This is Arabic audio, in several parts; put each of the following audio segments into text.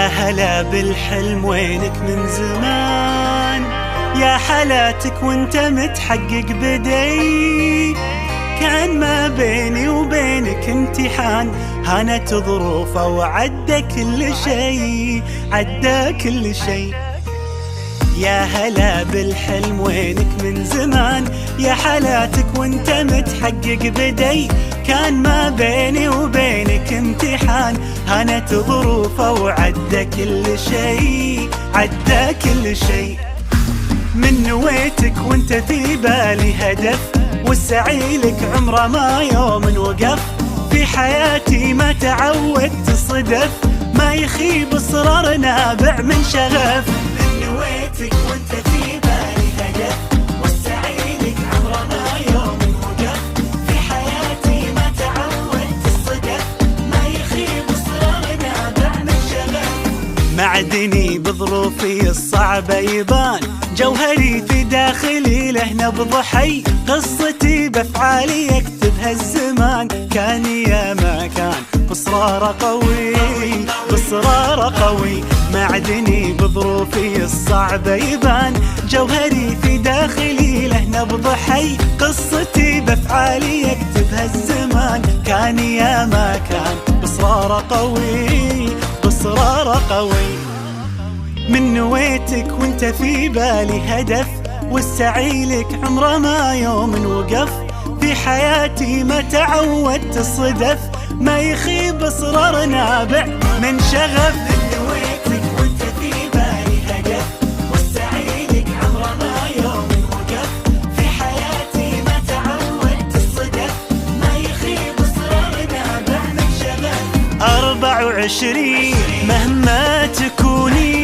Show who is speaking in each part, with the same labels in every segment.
Speaker 1: يا هلا بالحلم وينك من زمان، يا حالاتك وانت متحقق بدي. كان ما بيني وبينك امتحان، هانت ظروفه وعدى كل شي، عدى كل شي. يا هلا بالحلم وينك من زمان، يا حالاتك وانت متحقق بدي. كان ما بيني وبينك امتحان، هانت ظروفه وعدى كل شي، عدى كل شي. من نويتك وانت في بالي هدف، والسعي لك عمره ما يوم وقف. في حياتي ما تعودت صدف، ما يخيب اصرار نابع من شغف. من نويتك وانت في بالي هدف، والسعي لك عمره ما يوم وقف. في حياتي ما تعودت الصدف، ما يخيب اصرار نابع من شغف. معدني بظروفي الصعبة يبان، جوهري في داخلي له نبض حي. قصتي بافعالي يكتبها الزمان، كان يا ما كان بصرار قوي، بصرار قوي. معدني بظروفي الصعبة يبان، جوهري في داخلي له نبض حي. قصتي بافعالي يكتبها الزمان، كان يا ما كان بصرار قوي، بصرار قوي. من نويتك وانت في بالي هدف، والسعي لك عمره ما يوم وقف. في حياتي ما تعودت الصدف، ما يخيب اصرار نابع من شغف. من نويتك وانت في بالي هدف، والسعي لك عمره ما يوم وقف. في حياتي ما تعودت الصدف، ما يخيب اصرار نابع من شغف. 24 مهما تكوني،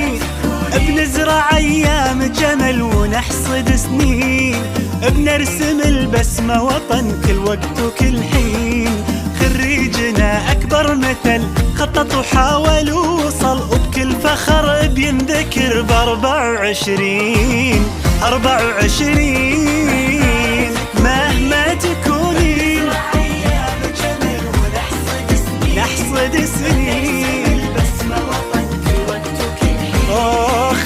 Speaker 1: بنزرع ايام جمل ونحصد سنين. بنرسم البسمة وطن كل وقت وكل حين. خريجنا اكبر مثل، خطط وحاول ووصل، وبكل فخر بينذكر ب 24. 24 مهما تكوني، نحصد سنين.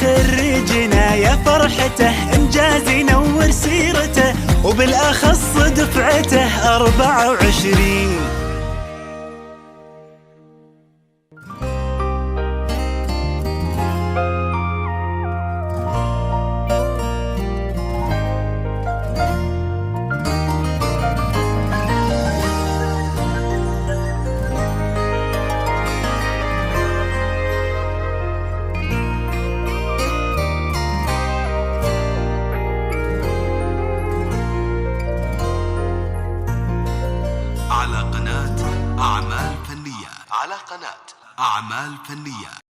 Speaker 1: خريجنا يا فرحته، انجاز ينور سيرته، وبالاخص دفعته 24.
Speaker 2: على قناة أعمال فنية، على قناة أعمال فنية.